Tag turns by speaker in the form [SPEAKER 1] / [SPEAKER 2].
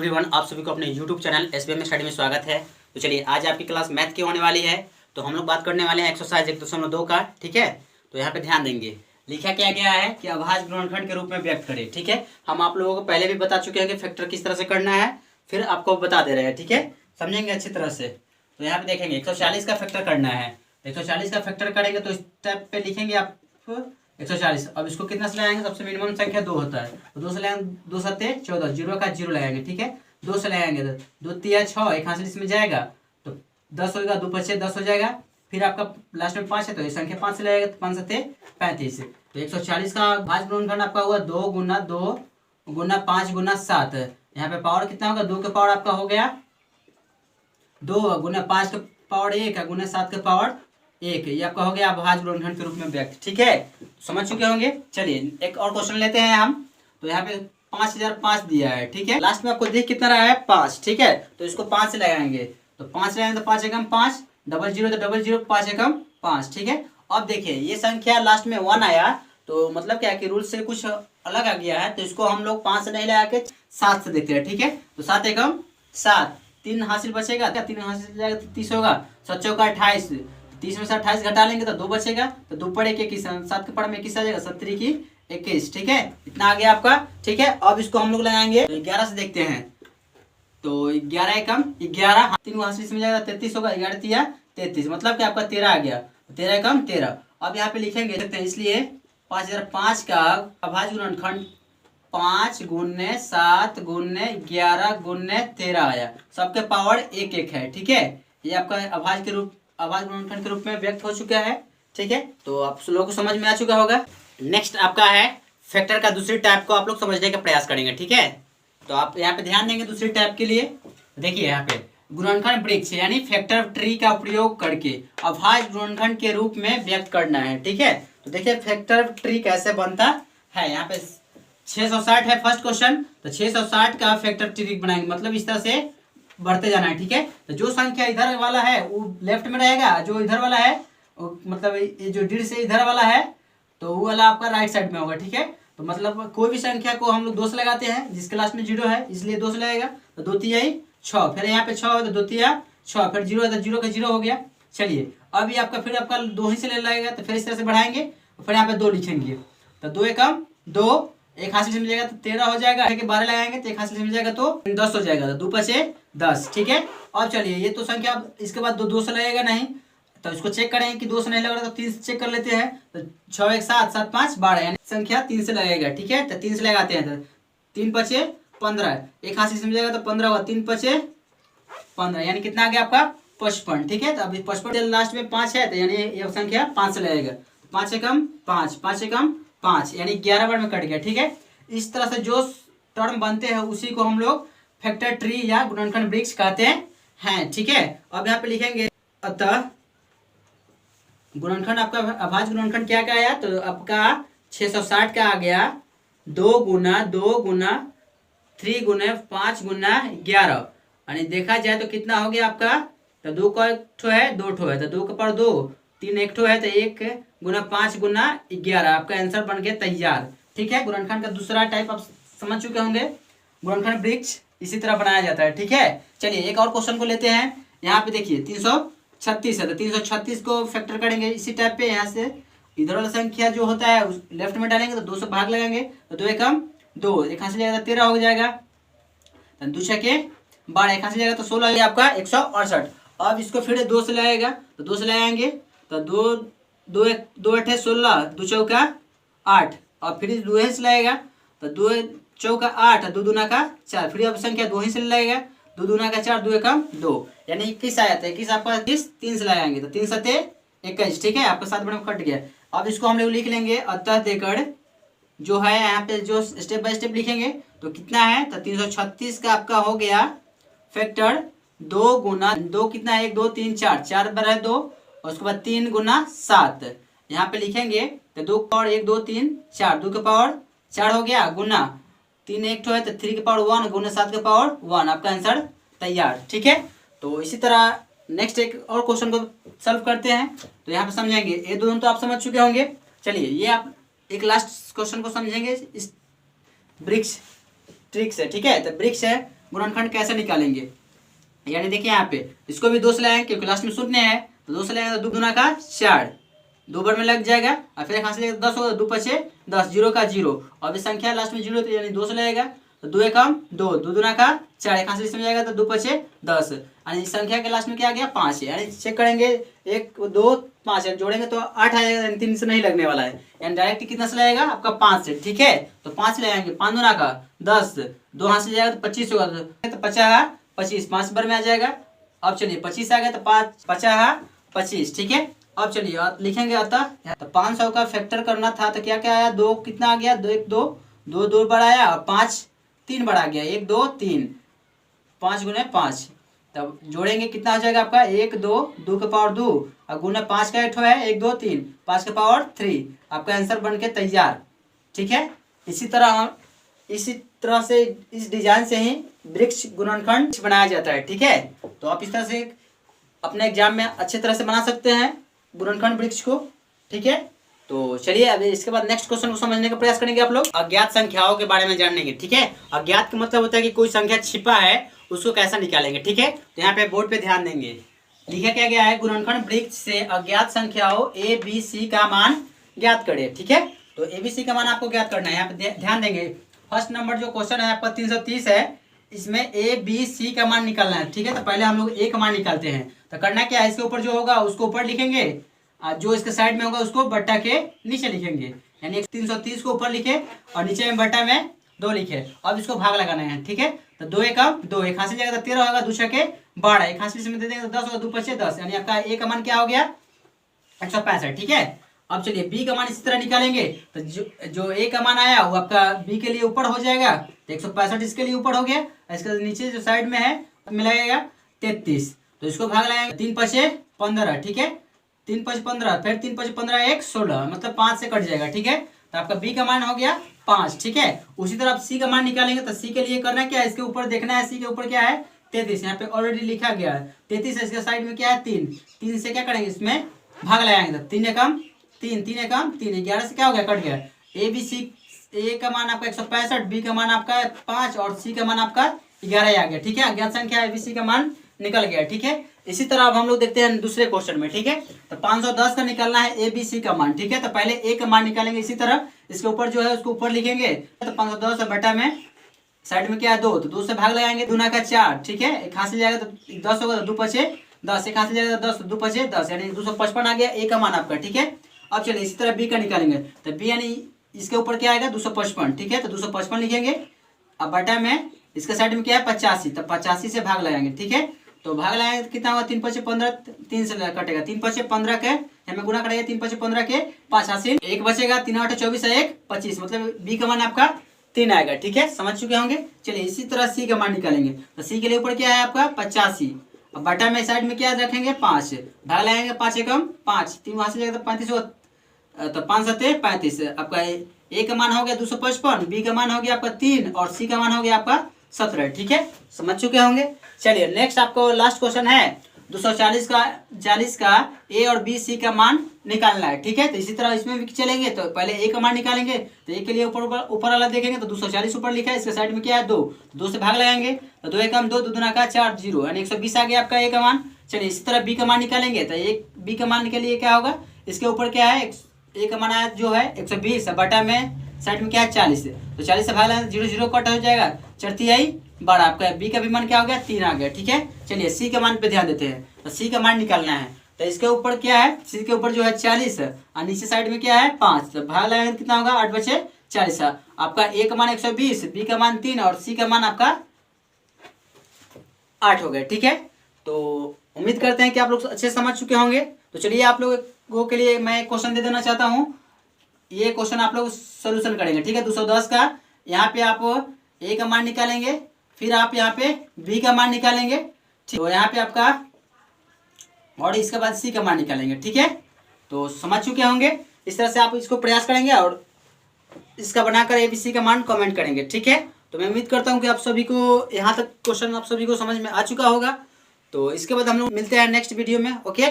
[SPEAKER 1] Everyone, आप सभी को अपने यूट्यूब चैनल एसबीएम स्टडी में स्वागत है। तो चलिए, आज आपकी क्लास मैथ की होने वाली है। तो हम लोग बात करने वाले हैं एक्सरसाइज 1.2 का। ठीक है, तो यहाँ पे ध्यान देंगे। लिखा क्या गया है कि अभाज्य गुणनखंड के रूप में व्यक्त करें। ठीक है, हम आप लोगों को पहले भी बता चुके हैं कि फैक्टर किस तरह से करना है, फिर आपको बता दे रहे हैं। ठीक है, समझेंगे अच्छी तरह से। तो यहाँ पे देखेंगे 140 का फैक्टर करना है। 140 का फैक्टर करेंगे तो इस टाइप पे लिखेंगे आप 140। अब इसको कितना से लगाएंगे, सबसे मिनिमम संख्या 2 होता है, तो 2 से लगाएंगे, 2 सत्ते 14, 0 का 0 लगाएंगे। ठीक है, 2 से लगाएंगे तो 2 तिया 6, एक हासिल इसमें जाएगा तो 10 होगा, 2 पचे 10 हो जाएगा। फिर आपका लास्ट में 5 है तो ये संख्या 5 से लगाएगा तो 5 सत्ते 35। तो 140 का भाज्य गुणनखंड आपका हुआ 2 गुना 2 गुना 5 गुना 7। यहाँ पे पावर कितना होगा, 2 का पावर आपका हो गया 2 गुना 5 का पावर 1 गुना 7 का पावर 1। ये आपका हो गया अभाज्य गुणनखंड के रूप में व्यक्त। ठीक है, समझ चुके होंगे। चलिए एक और क्वेश्चन लेते हैं हम। तो यहाँ पे 5005 दिया है। ठीक है, लास्ट में आपको देख कितना रहा है 5। ठीक है, तो इसको 5 से लगाएंगे तो 5 लगाएंगे तो 5 एकम 5, 00 तो 00, 5 एकम 5। ठीक है, अब देखिए ये संख्या लास्ट में 1 आया तो मतलब क्या है कि रूल से कुछ अलग आ गया है, तो इसको हम लोग 5 से नहीं लगा के 7 से देखते हैं। ठीक है, तो 7 एकम 7, 3 हासिल बचेगा क्या, 3 हासिल जाएगा तो 30 होगा, 7 चौका 28, 30 में से 28 घटा लेंगे तो 2 बचेगा, तो 2 पड़े 21, 7 के पड़ में 21 आ जाएगा, 70 की 21। ठीक है, इतना आ गया आपका। ठीक है, अब इसको हम लोग लगाएंगे तो 11 से देखते हैं। तो 11 एकम 11, 3 हासिल में जाएगा 33 होगा, 11 तिया 33, मतलब कि आपका 13 आ गया, 13 एकम 13। अब यहाँ पे लिखेंगे इसलिए 5005 का अभाज्य गुणनखंड 5 गुने 7 गुने 11 गुने 13 आया, सबके पावर 1 है। ठीक है, ये आपका अभाज्य गुणनखंड के रूप में व्यक्त हो चुका है। ठीक है, तो आप लोगों को समझ में आ चुका होगा। नेक्स्ट आपका है फैक्टर का दूसरी टाइप को आप लोग समझने का प्रयास करेंगे। ठीक है, तो आप यहाँ पे ध्यान देंगे दूसरी टाइप के लिए। देखिए यहाँ पे गुणनखंड वृक्ष यानी फैक्टर ट्री का उपयोग करके अभाज्य गुणनखंड के रूप में व्यक्त करना है। ठीक है, तो देखिए फैक्टर ट्री कैसे बनता है। यहाँ पे 660 है फर्स्ट क्वेश्चन, तो 660 का फैक्टर ट्री बनाएंगे, मतलब इस तरह से बढ़ते जाना है। ठीक है, तो जो संख्या इधर वाला है वो लेफ्ट में रहेगा, जो इधर वाला है मतलब ये जो 1.5 से इधर वाला है तो वो वाला आपका राइट साइड में होगा। ठीक है, तो मतलब कोई भी संख्या को हम लोग 2 से लगाते हैं, जिसके लास्ट में 0 है इसलिए 2 से लगेगा, तो 2 तिया 6, फिर यहाँ पे 6 है तो 2 तिया 6, फिर 0 है तो 0 का 0 हो गया। चलिए अभी आपका फिर आपका 2 ही से ले लगेगा, तो फिर इस तरह से बढ़ाएंगे, फिर यहाँ पे 2 लिखेंगे, तो 2 एकम 2, एक हासिल से मिल जाएगा तो 13 हो जाएगा, 12 लगाएंगे तो एक हासिल से मिल जाएगा तो 10 हो जाएगा, तो 2 पचे 10। ठीक है, और चलिए ये तो संख्या इसके बाद 2 से लगेगा नहीं, तो इसको चेक करेंगे कि 2 से नहीं लग रहा तो 3 से चेक कर लेते हैं, तो 6 1 7 7 5 12 यानी संख्या 3 से लगेगा। ठीक है, तो 3 से लगाते हैं तो 3 पचे 15, एक हासिल से मिल जाएगा तो 15 हुआ, 3 पचे 15 यानी कितना आ गया आपका 55। ठीक है, तो अभी 55 लास्ट में 5 है तो यानी ये संख्या 5 से लगेगा, 5 एकम 5, 5 एकम 5 यानी 11 बार में कट गया। ठीक है, इस तरह से जो टर्म बनते हैं उसी को हम लोग फैक्टर ट्री या गुणनखंड वृक्ष कहते हैं। ठीक है, अब यहाँ पे लिखेंगे अतः गुणनखंड आपका अभाज्य गुणनखंड क्या क्या आया, तो आपका 660 का आ गया 2 गुना 3 गुना 5 गुना 11, यानी देखा जाए तो कितना हो गया आपका, तो 2 का 1 ठो है 2 ठो है तो 2 का पावर 2, 3 1 ठो है तो 1 गुना 5 गुना 11, आपका आंसर बन गया तैयार। ठीक है, गुणनखंड का दूसरा टाइप आप समझ चुके होंगे, गुणनखंड वृक्ष इसी तरह बनाया जाता है। ठीक है, चलिए एक और क्वेश्चन को लेते हैं। यहाँ पे देखिए 336 है तो 336 को फैक्टर करेंगे इसी टाइप पे, यहाँ से इधर वाला संख्या जो होता है उस लेफ्ट में डालेंगे तो 2 से भाग लगाएंगे तो 2 एकम 2, एक हासिल जाएगा तो 13 हो जाएगा, तो 2 छके 12, एक हासिल जाएगा तो 16 है आपका 168। अब इसको फिर 2 से लगाएगा तो 2 से लगाएंगे तो 2 अठे 16, 2 चौका 8, और फिर 2 से लगेगा तो 2 चौका 8, 2 दूना का 4, फिर अब संख्या 2 ही से लगेगा, 2 दूना का 4, 2 एकम 2 यानी 21 आया था। 21 आपका 3 से लगाएंगे तो 3 सत्ते 21। ठीक है, आपका 7 बड़े में कट गया। अब इसको हम लोग लिख लेंगे अतः देकर जो है यहाँ पे जो स्टेप बाय स्टेप लिखेंगे तो कितना है, तो 336 का आपका हो गया फैक्टर 2 गुना 2 कितना है 1 2 3 4, 4 बार है 2, और उसके बाद 3 गुना 7 यहाँ पे लिखेंगे तो 2 का पावर 1 2 3 4, 2 का पावर 4 हो गया, गुना 3 1 ठो है तो 3 के पावर 1 गुना 7 के पावर 1, आपका आंसर तैयार। ठीक है, तो इसी तरह नेक्स्ट एक और क्वेश्चन को सॉल्व करते हैं। तो यहाँ पे समझेंगे, ये दोनों तो आप समझ चुके होंगे। चलिए ये आप एक लास्ट क्वेश्चन को समझेंगे, इस वृक्ष ट्रिक्स है। ठीक है, तो वृक्ष है गुणनखंड कैसे निकालेंगे। यानी देखिए यहाँ पे इसको भी 2 से लाएंगे क्योंकि लास्ट में शून्य है, तो 2 से लाएंगे तो 2 दूना का 4, 2 बार में लग जाएगा और फिर यहाँ से 10 होगा, 2 पचे 10, 0 का 0। अब इस संख्या लास्ट में 0 तो यानी 2 से लगेगा तो 2 एकम 2, 2 दूना का 4, यहाँ से इसमें जाएगा तो 2 पचे 10, यानी इस संख्या के लास्ट में क्या आ गया 5 है। यानी चेक करेंगे 1 2 5 जोड़ेंगे तो 8 आएगा, यानी 3 से नहीं लगने वाला है, यानी डायरेक्ट कितना से लगेगा आपका 5 से। ठीक है, तो 5 ले आएंगे, 5 दूना का 10, 2 हाथ से जाएगा तो 25 होगा, तो 50 25 5 बार में आ जाएगा। अब चलिए 25 आ गया तो 5 50 25। ठीक है, अब चलिए लिखेंगे अतः तो 500 का फैक्टर करना था तो क्या क्या आया, 2 कितना आ गया, 2 1 2 2 2 बार आया और 5 3 बार आ गया, 1 2 3, 5 गुने 5। तब जोड़ेंगे कितना हो जाएगा आपका 1 2 2 के पावर 2 और गुने 5 का 8 है 1 2 3, 5 के पावर 3, आपका आंसर बन के तैयार। ठीक है, इसी तरह से इस डिजाइन से ही वृक्ष गुणनखंड बनाया जाता है। ठीक है, तो आप इस तरह से अपने एग्जाम में अच्छे तरह से बना सकते हैं गुणनखंड वृक्ष को। ठीक है, तो चलिए अब इसके बाद नेक्स्ट क्वेश्चन को समझने का प्रयास करेंगे आप लोग। अज्ञात संख्याओं के बारे में जानेंगे। ठीक है, अज्ञात का मतलब होता है कि कोई संख्या छिपा है उसको कैसा निकालेंगे। ठीक है, तो यहाँ पे बोर्ड पे ध्यान देंगे, लिखा क्या गया है, गुणनखंड वृक्ष से अज्ञात संख्याओं ए बी सी का मान ज्ञात करें। ठीक है, तो ए बी सी का मान आपको ज्ञात करना है। यहाँ पे ध्यान देंगे, फर्स्ट नंबर जो क्वेश्चन है आपका 330 है, इसमें ए बी सी का मान निकालना है। ठीक है, तो पहले हम लोग ए का मान निकालते हैं। तो करना क्या है, इसके ऊपर जो होगा उसको ऊपर लिखेंगे, जो इसके साइड में होगा उसको बट्टा के नीचे लिखेंगे, यानी 330 को ऊपर लिखे और नीचे में बट्टा में 2 लिखे। अब इसको भाग लगाना है। ठीक है, तो 2 एकम 2, एक हासिल जाएगा तो 13 होगा, 2 छके 12, एक हासिल इसमें दे देंगे तो 10 होगा, 2 पचे 10, यानी आपका ए का मान क्या हो गया 165। ठीक है, अब चलिए बी का मान इसी तरह निकालेंगे, तो जो ए का मान आया वो आपका बी के लिए ऊपर हो जाएगा, तो 165 इसके लिए ऊपर हो गया, इसके नीचे जो साइड में है मिलाएगा 33, तो इसको भाग लगाएंगे 3 पचे 15। ठीक है, 3 5 15, फिर 3 5 15 1 16, मतलब 5 से कट जाएगा। ठीक है, तो आपका बी का मान हो गया 5। ठीक है, उसी तरह आप सी का मान निकालेंगे, तो सी के लिए करना क्या है, इसके ऊपर देखना है, सी के ऊपर क्या है 33, यहाँ पे ऑलरेडी लिखा गया है 33 है, इसके साइड में क्या है 3, 3 से क्या करेंगे इसमें भाग लगाएंगे, तो 3 एकम 3, 3 एकम 3, 11 से क्या हो गया कट गया। ए बी सी, ए का मान आपका 165, बी का मान आपका 5 और सी का मान आपका 11 आ गया। ठीक है, अज्ञात संख्या ए बी सी का मान निकल गया। ठीक है, इसी तरह अब हम लोग देखते हैं दूसरे क्वेश्चन में। ठीक है, तो 510 का निकालना है ए बी सी का मान। ठीक है, तो पहले ए का मान निकालेंगे, इसी तरह इसके ऊपर जो है उसको ऊपर लिखेंगे, तो 510 बटा में साइड में क्या है 2, तो 2 से भाग लगाएंगे, दूना का 4। ठीक है, एक हाथ से जाएगा तो 10 होगा, तो 2 पचे 10, एक हाथ से जाएगा तो 10, 2 पचे 10, यानी 255 आ गया ए का मान आपका। ठीक है, अब चलिए इसी तरह बी का निकालेंगे, तो बी यानी इसके ऊपर क्या आएगा 255। ठीक है, तो 255 लिखेंगे, अब बटा में इसके साइड में क्या है 85, तो 85 से भाग लगाएंगे। ठीक है, तो भाग लगाएंगे तो कितना होगा 3 पचे 15, 3 से कटेगा, 3 पचे 15 के हमें गुना करेंगे, 3 पचे 15 के 5 हासिल, 1 बचेगा, 3 8 24 1 25, मतलब बी का मान आपका 3 आएगा। ठीक है, समझ चुके होंगे। चलिए इसी तरह सी का मान निकालेंगे, तो सी के लिए ऊपर क्या है आपका 85, अब बटा में साइड में क्या रखेंगे 5, भाग लगाएंगे 5 एकम 5, 3 वहां से जाएगा तो 35 होगा, तो 5 7 35, आपका ए का मान हो गया 255, बी का मान हो गया आपका 3 और सी का मान हो गया आपका 17। ठीक है, समझ चुके होंगे। चलिए नेक्स्ट आपको लास्ट क्वेश्चन है 240 का ए और बी सी का मान निकालना है। ठीक है, तो इसी तरह इसमें भी चलेंगे, तो पहले ए का मान निकालेंगे, तो ए के लिए ऊपर वाला देखेंगे, तो 240 ऊपर लिखा है, इसके साइड में क्या है 2, तो 2 से भाग लगाएंगे, तो 2 एकम 2, 2 दूना का 4 0, यानी 120 आ गया आपका ए का मान। चलिए इसी तरह बी का मान निकालेंगे, तो एक बी का मान के लिए क्या होगा, इसके ऊपर क्या है ए का मान आया जो है 120, बटा में साइड में क्या है 40, तो 40 से भाग लगाएंगे 0 0 कट हो जाएगा, 4 12, आपका बी का भी मान क्या हो गया 3 आ गया। ठीक है, चलिए सी के मान पे ध्यान देते हैं, तो सी का मान निकालना है, तो इसके ऊपर क्या है, सी के ऊपर जो है 40 और नीचे साइड में क्या है 5, तो भाग लगाएंगे कितना होगा 8 बचे 40, आपका ए का मान 120, बी का मान 3 और सी का मान आपका 8 हो गया। ठीक है, तो उम्मीद करते हैं कि आप लोग अच्छे समझ चुके होंगे। तो चलिए आप लोगों के लिए मैं क्वेश्चन दे देना चाहता हूँ, ये क्वेश्चन आप लोग सोल्यूशन करेंगे। ठीक है, 210 का यहाँ पे आप ए का मान निकालेंगे, फिर आप यहाँ पे बी का मान निकालेंगे, ठीक, तो यहाँ पे आपका और इसके बाद सी का मान निकालेंगे। ठीक है, तो समझ चुके होंगे। इस तरह से आप इसको प्रयास करेंगे और इसका बनाकर एबीसी का मान कमेंट करेंगे। ठीक है, तो मैं उम्मीद करता हूँ कि आप सभी को यहाँ तक क्वेश्चन आप सभी को समझ में आ चुका होगा। तो इसके बाद हम लोग मिलते हैं नेक्स्ट वीडियो में। ओके।